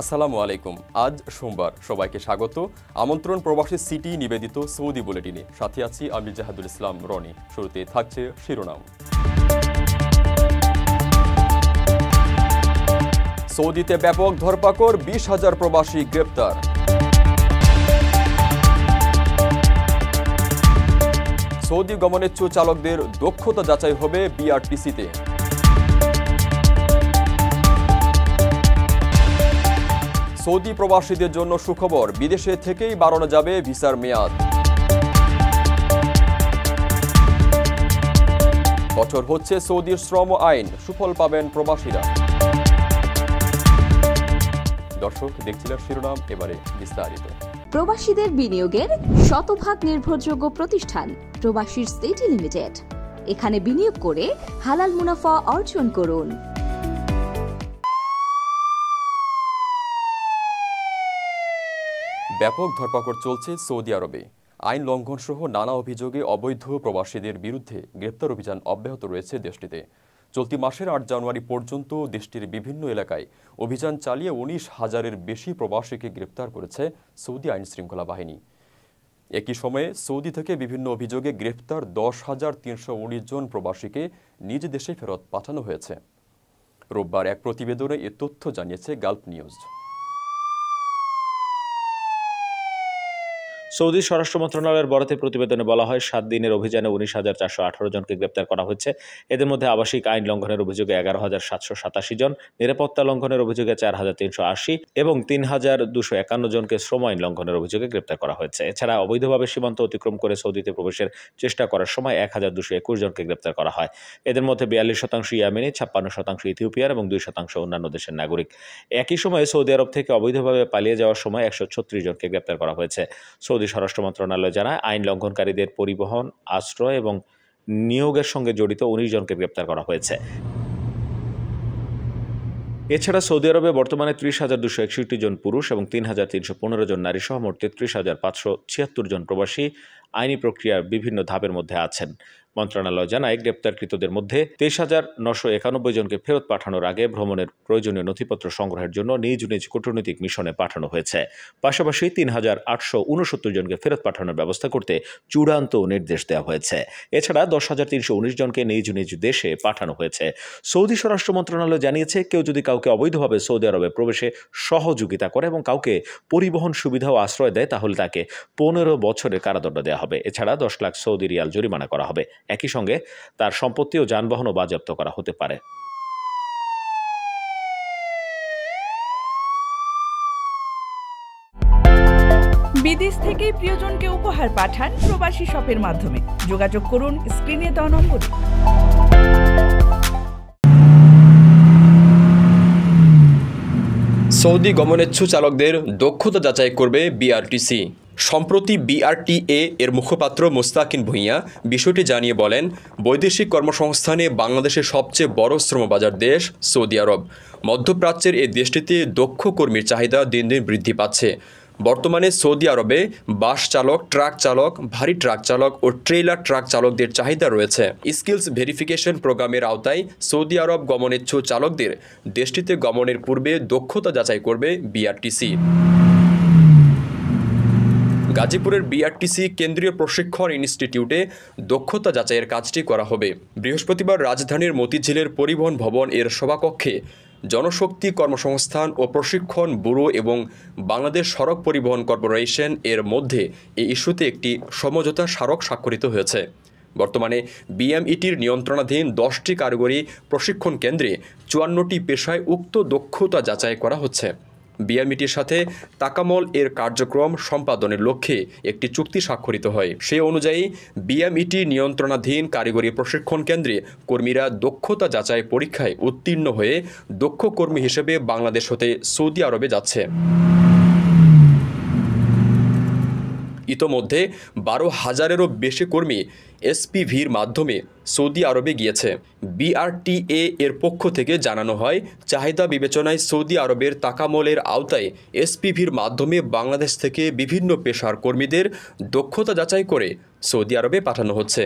আসসালামু আলাইকুম। আজ সোমবার, সবাইকে স্বাগত। আমন্ত্রণ প্রবাসী সিটি নিবেদিত সৌদি বুলেটিনে। সাথে আছি আমি জাহাদুল ইসলাম রনি। শুরুতে থাকছে শিরোনাম। সৌদিতে ব্যাপক ধরপাকড়, 20,000 প্রবাসী গ্রেপ্তার। সৌদি গমনেচ্ছু চালকদের দক্ষতা যাচাই হবে বিআরটিসিতে। সৌদি প্রবাসীদের জন্য সুখবর, বিদেশে থেকেই বাড়ানো যাবে ভিসার মেয়াদ। বছর হচ্ছে সৌদির শ্রম আইন, সুফল পাবেন প্রবাসীরা। দর্শক, দেখছিলেন শিরোনাম, এবারে বিস্তারিত। প্রবাসীদের বিনিয়োগের শতভাগ নির্ভরযোগ্য প্রতিষ্ঠান প্রবাসীর সিটি লিমিটেড। এখানে বিনিয়োগ করে হালাল মুনাফা অর্জন করুন। ব্যাপক ধরপাকড় চলছে সৌদি আরবে। আইন লঙ্ঘন সহ নানা অভিযোগে অবৈধ প্রবাসীদের বিরুদ্ধে গ্রেপ্তার অভিযান অব্যাহত রয়েছে দেশটিতে। চলতি মাসের 8 জানুয়ারি পর্যন্ত দেশটির বিভিন্ন এলাকায় অভিযান চালিয়ে 19,000-এর বেশি প্রবাসীকে গ্রেপ্তার করেছে সৌদি আইন শৃঙ্খলা বাহিনী। একই সময়ে সৌদি থেকে বিভিন্ন অভিযোগে গ্রেপ্তার 10,319 জন প্রবাসীকে নিজ দেশে ফেরত পাঠানো হয়েছে। রোববার এক প্রতিবেদনে এ তথ্য জানিয়েছে গালফ নিউজ। সৌদি স্বরাষ্ট্র মন্ত্রণালয়ের বরাতে প্রতিবেদনে বলা হয়, 7 দিনের অভিযানে 19,418 জনকে গ্রেপ্তার করা হয়েছে। এদের মধ্যে আবাসিক আইন লঙ্ঘনের অভিযোগে 11,787 জন, নিরাপত্তা লঙ্ঘনের অভিযোগে 4,380 এবং 3,251 জনকে শ্রম আইন লঙ্ঘনের অভিযোগে গ্রেপ্তার করা হয়েছে। এছাড়া অবৈধভাবে সীমান্ত অতিক্রম করে সৌদিতে প্রবেশের চেষ্টা করার সময় 1,221 জনকে গ্রেপ্তার করা হয়। এদের মধ্যে 42% ইয়ামেনি, 56% ইথিওপিয়ার এবং 2% অন্যান্য দেশের নাগরিক। একই সময়ে সৌদি আরব থেকে অবৈধভাবে পালিয়ে যাওয়ার সময় 136 জনকে গ্রেপ্তার করা হয়েছে। সৌদি স্বরাষ্ট্র মন্ত্রণালয় জানায়, আইন লঙ্ঘনকারীদের পরিবহন, আশ্রয় এবং নিয়োগের সঙ্গে জড়িত 19 জনকে গ্রেপ্তার করা হয়েছে। এছাড়া সৌদি আরবে বর্তমানে 30,261 জন পুরুষ এবং 3,315 জন নারী সহ মোট 33,576 জন প্রবাসী আইনি প্রক্রিয়ার বিভিন্ন ধাপের মধ্যে আছেন। মন্ত্রণালয় জানায়, গ্রেপ্তারকৃতদের মধ্যে 23,991 জনকে ফেরত পাঠানোর আগে ভ্রমণের প্রয়োজনীয় নথিপত্র সংগ্রহের জন্য নিজ নিজ কূটনৈতিক মিশনে পাঠানো হয়েছে। পাশাপাশি 3,869 জনকে ফেরত পাঠানোর ব্যবস্থা করতে চূড়ান্ত নির্দেশ দেওয়া হয়েছে। এছাড়া 10,319 জনকে নিজ নিজ দেশে পাঠানো হয়েছে। সৌদি স্বরাষ্ট্র মন্ত্রণালয় জানিয়েছে, কেউ যদি কাউকে অবৈধভাবে সৌদি আরবে প্রবেশে সহযোগিতা করে এবং কাউকে পরিবহন সুবিধা ও আশ্রয় দেয়, তাহলে তাকে 15 বছরের কারাদণ্ড দেওয়া হবে। এছাড়া 10 লাখ সৌদি রিয়াল জরিমানা করা হবে। একই সঙ্গে তার সম্পত্তি ও যানবাহনও বাজেয়াপ্ত করা হতে পারে। বিদেশ থেকে প্রিয়জনকে উপহার পাঠান প্রবাসী শপের মাধ্যমে। যোগাযোগ করুন স্ক্রিনে দেওয়া নম্বরে। সৌদি গমনেচ্ছু চালকদের দক্ষতা যাচাই করবে বিআরটিসি। সম্প্রতি বিআরটিএ এর মুখপাত্র মোস্তাকিন ভূঁইয়া বিষয়টি জানিয়ে বলেন, বৈদেশিক কর্মসংস্থানে বাংলাদেশের সবচেয়ে বড় শ্রমবাজার দেশ সৌদি আরব। মধ্যপ্রাচ্যের এই দেশটিতে দক্ষ কর্মীর চাহিদা দিন দিন বৃদ্ধি পাচ্ছে। বর্তমানে সৌদি আরবে বাস চালক, ট্রাক চালক, ভারী ট্রাক চালক ও ট্রেলার ট্রাক চালকদের চাহিদা রয়েছে। স্কিলস ভেরিফিকেশন প্রোগ্রামের আওতায় সৌদি আরব গমনেচ্ছু চালকদের দেশটিতে গমনের পূর্বে দক্ষতা যাচাই করবে বিআরটিসি। গাজীপুরের বিআরটিসি কেন্দ্রীয় প্রশিক্ষণ ইনস্টিটিউটে দক্ষতা যাচাইয়ের কাজটি করা হবে। বৃহস্পতিবার রাজধানীর মতিঝিলের পরিবহন ভবন এর সভাকক্ষে জনশক্তি কর্মসংস্থান ও প্রশিক্ষণ ব্যুরো এবং বাংলাদেশ সড়ক পরিবহন কর্পোরেশন এর মধ্যে এই ইস্যুতে একটি সমঝোতা স্মারক স্বাক্ষরিত হয়েছে। বর্তমানে বিএমইটির নিয়ন্ত্রণাধীন 10টি কারিগরি প্রশিক্ষণ কেন্দ্রে 54টি পেশায় উক্ত দক্ষতা যাচাই করা হচ্ছে। বিএমইটির সাথে তাকামল এর কার্যক্রম সম্পাদনের লক্ষ্যে একটি চুক্তি স্বাক্ষরিত হয়। সেই অনুযায়ী বিএমইটি নিয়ন্ত্রণাধীন কারিগরি প্রশিক্ষণ কেন্দ্রে কর্মীরা দক্ষতা যাচাই পরীক্ষায় উত্তীর্ণ হয়ে দক্ষ কর্মী হিসেবে বাংলাদেশ হতে সৌদি আরবে যাচ্ছে। ইতোমধ্যে 12,000-এরও বেশি কর্মী এসপিভির মাধ্যমে সৌদি আরবে গিয়েছে। বিআরটিএ এর পক্ষ থেকে জানানো হয়, চাহিদা বিবেচনায় সৌদি আরবের তাকামলের আওতায় এসপিভির মাধ্যমে বাংলাদেশ থেকে বিভিন্ন পেশার কর্মীদের দক্ষতা যাচাই করে সৌদি আরবে পাঠানো হচ্ছে।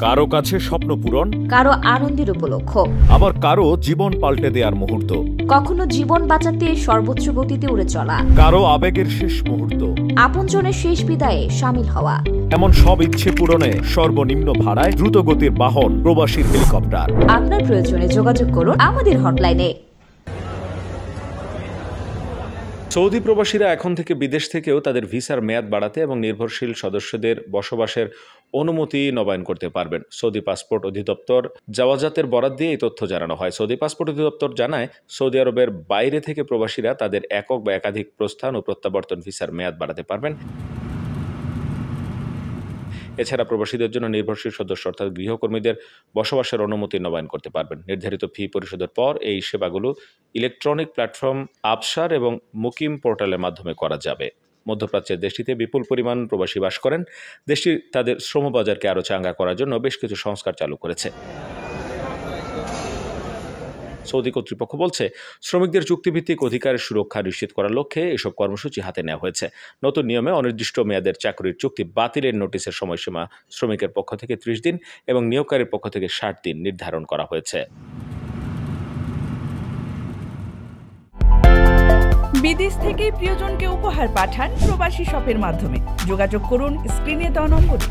কারো কাছে স্বপ্ন পূরণ, কারো আনন্দের উপলক্ষ, আবার কারো জীবন পাল্টে দেওয়ার মুহূর্ত, কখনো জীবন বাঁচাতে সর্বোচ্চ গতিতে উড়ে চলা, কারো আবেগের শেষ মুহূর্ত, আপনজনের শেষ বিদায়ে শামিল হওয়া। এমন সব ইচ্ছে পূরণে সর্বনিম্ন ভাড়ায় দ্রুত গতির বাহন প্রবাসীর হেলিকপ্টার। আপনার প্রয়োজনে যোগাযোগ করুন আমাদের হটলাইনে। সৌদি প্রবাসীরা এখন থেকে বিদেশ থেকেও তাদের ভিসার মেয়াদ বাড়াতে এবং নির্ভরশীল সদস্যদের বসবাসের অনুমতি নবায়ন করতে পারবেন। সৌদি পাসপোর্ট অধিদপ্তর জাওয়াজাতের বরাত দিয়ে এই তথ্য জানানো হয়। সৌদি পাসপোর্ট অধিদপ্তর জানায়, সৌদি আরবের বাইরে থেকে প্রবাসীরা তাদের একক বা একাধিক প্রস্থান ও প্রত্যাবর্তন ভিসার মেয়াদ বাড়াতে পারবেন। এছাড়া প্রবাসীদের জন্য নির্ভরশীল সদস্য অর্থাৎ গৃহকর্মীদের বসবাসের অনুমতি নবায়ন করতে পারবেন। নির্ধারিত ফি পরিশোধের পর এই সেবাগুলো ইলেকট্রনিক প্ল্যাটফর্ম আবসার এবং মুকিম পোর্টালের মাধ্যমে করা যাবে। মধ্যপ্রাচ্যের দেশটিতে বিপুল পরিমাণ প্রবাসী বাস করেন। দেশটি তাদের শ্রমবাজারকে আরও চাঙ্গা করার জন্য বেশ কিছু সংস্কার চালু করেছে। সৌদি কর্তৃপক্ষ বলছে, শ্রমিকদের চুক্তিভিত্তিক অধিকারের সুরক্ষা নিশ্চিত করার লক্ষ্যে এসব কর্মসূচি হাতে নেওয়া হয়েছে। নতুন নিয়মে অনির্দিষ্ট মেয়াদের চাকরির চুক্তি বাতিলের নোটিশের সময়সীমা শ্রমিকের পক্ষ থেকে 30 দিন এবং নিয়োগকারীর পক্ষ থেকে 60 দিন নির্ধারণ করা হয়েছে। বিদেশ থেকে প্রিয়জনকে উপহার পাঠান প্রবাসী শপের মাধ্যমে। যোগাযোগ করুন স্ক্রিনে দেওয়া নম্বরে।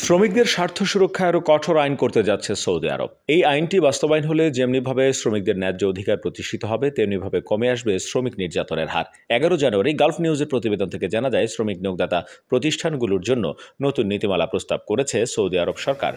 শ্রমিকদের স্বার্থ সুরক্ষায় আরও কঠোর আইন করতে যাচ্ছে সৌদি আরব। এই আইনটি বাস্তবায়ন হলে যেমনিভাবে শ্রমিকদের ন্যায্য অধিকার প্রতিষ্ঠিত হবে, তেমনিভাবে কমে আসবে শ্রমিক নির্যাতনের হার। 11 জানুয়ারি গালফ নিউজের প্রতিবেদন থেকে জানা যায়, শ্রমিক নিয়োগদাতা প্রতিষ্ঠানগুলোর জন্য নতুন নীতিমালা প্রস্তাব করেছে সৌদি আরব সরকার।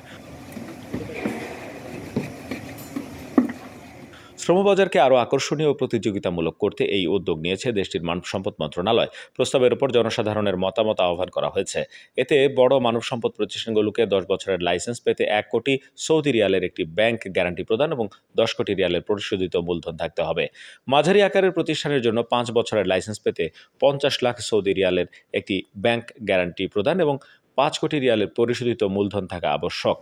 শ্রমবাজারকে আরও আকর্ষণীয় ও প্রতিযোগিতামূলক করতে এই উদ্যোগ নিয়েছে দেশটির মানব সম্পদ মন্ত্রণালয়। প্রস্তাবের উপর জনসাধারণের মতামত আহ্বান করা হয়েছে। এতে বড় মানব সম্পদ প্রতিষ্ঠানগুলোকে 10 বছরের লাইসেন্স পেতে 1 কোটি সৌদি রিয়ালের একটি ব্যাংক গ্যারান্টি প্রদান এবং 10 কোটি রিয়ালের পরিশোধিত মূলধন থাকতে হবে। মাঝারি আকারের প্রতিষ্ঠানের জন্য 5 বছরের লাইসেন্স পেতে 50 লাখ সৌদি রিয়ালের একটি ব্যাংক গ্যারান্টি প্রদান এবং 5 কোটি রিয়ালের পরিশোধিত মূলধন থাকা আবশ্যক।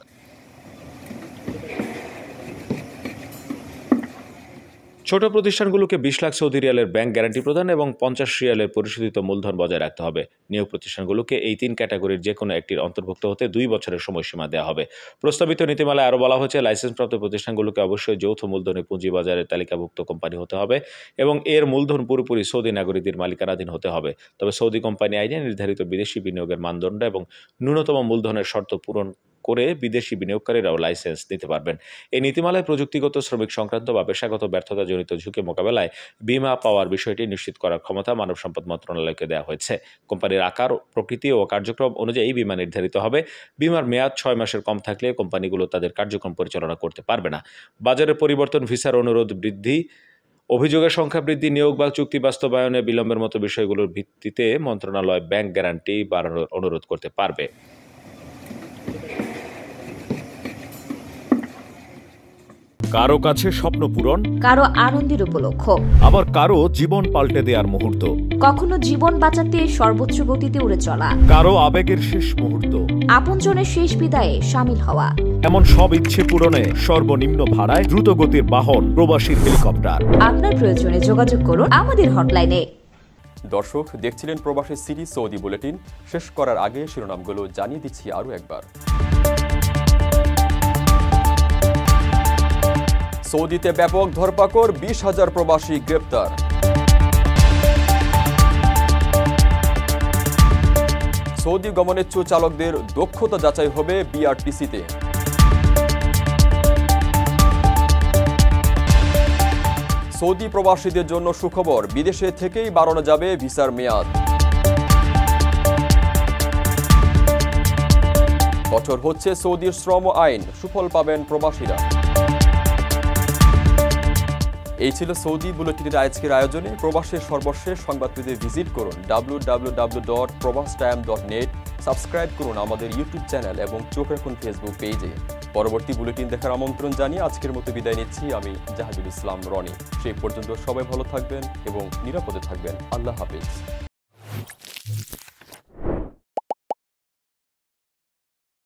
ছোট প্রতিষ্ঠানগুলোকে 20 লাখ সৌদি রিয়ালের ব্যাংক গ্যারান্টি প্রদান এবং 50 রিয়ালের পরিশোধিত মূলধন বজায় রাখতে হবে। নিয়োগ প্রতিষ্ঠানগুলোকে এই 3 ক্যাটাগরির যে কোনো একটির অন্তর্ভুক্ত হতে 2 বছরের সময়সীমা দেওয়া হবে। প্রস্তাবিত নীতিমালায় আরও বলা হয়েছে, লাইসেন্সপ্রাপ্ত প্রতিষ্ঠানগুলোকে অবশ্যই যৌথ মূলধনে পুঁজিবাজারের তালিকাভুক্ত কোম্পানি হতে হবে এবং এর মূলধন পুরোপুরি সৌদি নাগরিকদের মালিকানাধীন হতে হবে। তবে সৌদি কোম্পানি আইনে নির্ধারিত বিদেশি বিনিয়োগের মানদণ্ড এবং ন্যূনতম মূলধনের শর্ত পূরণ করে বিদেশি বিনিয়োগকারীরাও লাইসেন্স নিতে পারবেন। এই নীতিমালায় প্রযুক্তিগত, শ্রমিক সংক্রান্ত বা পেশাগত ব্যর্থতাজনিত ঝুঁকি মোকাবেলায় বীমা পাওয়ার বিষয়টি নিশ্চিত করার ক্ষমতা মানব সম্পদ মন্ত্রণালয়কে দেওয়া হয়েছে। কোম্পানির আকার, প্রকৃতি ও কার্যক্রম অনুযায়ী বীমা নির্ধারিত হবে। বীমার মেয়াদ 6 মাসের কম থাকলে কোম্পানিগুলো তাদের কার্যক্রম পরিচালনা করতে পারবে না। বাজারের পরিবর্তন, ভিসার অনুরোধ বৃদ্ধি, অভিযোগের সংখ্যা বৃদ্ধি, নিয়োগ বা চুক্তি বাস্তবায়নে বিলম্বের মতো বিষয়গুলোর ভিত্তিতে মন্ত্রণালয় ব্যাংক গ্যারান্টি বাড়ানোর অনুরোধ করতে পারবে। কারো কাছে স্বপ্ন পূরণ, কারো আনন্দের উপলক্ষ, আবার কারো জীবন পাল্টে দেওয়ার মুহূর্ত, কখনো জীবন বাঁচাতে সর্বোচ্চ গতিতে উড়ে চলা, কারো আবেগের শেষ মুহূর্ত, আপনজনের শেষ বিদায়ে শামিল হওয়া। এমন সব ইচ্ছে পূরণে সর্বনিম্ন ভাড়ায় দ্রুত গতির বাহন প্রবাসীর হেলিকপ্টার। আপনার প্রয়োজনে যোগাযোগ করুন আমাদের হটলাইনে। দর্শক, দেখছিলেন প্রবাসী সিটি সৌদি বুলেটিন। শেষ করার আগে শিরোনামগুলো জানিয়ে দিচ্ছি আরও একবার। সৌদিতে ব্যাপক ধরপাকড়, 20,000 প্রবাসী গ্রেপ্তার। সৌদি গমনেচ্ছু চালকদের দক্ষতা যাচাই হবে বিআরটিসিতে। সৌদি প্রবাসীদের জন্য সুখবর, বিদেশে থেকেই বাড়ানো যাবে ভিসার মেয়াদ। কঠোর হচ্ছে সৌদির শ্রম আইন, সুফল পাবেন প্রবাসীরা। এই ছিল সৌদি বুলেটিনের আজকের আয়োজনে। প্রবাসের সর্বশেষ সংবাদ পেতে ভিজিট করুন www.probastime.net। সাবস্ক্রাইব করুন আমাদের ইউটিউব চ্যানেল এবং চোখ রাখুন ফেসবুক পেজে। পরবর্তী বুলেটিন দেখার আমন্ত্রণ জানিয়ে আজকের মতো বিদায় নিচ্ছি আমি জাহাদুল ইসলাম রনি। সেই পর্যন্ত সবাই ভালো থাকবেন এবং নিরাপদে থাকবেন। আল্লাহ হাফেজ।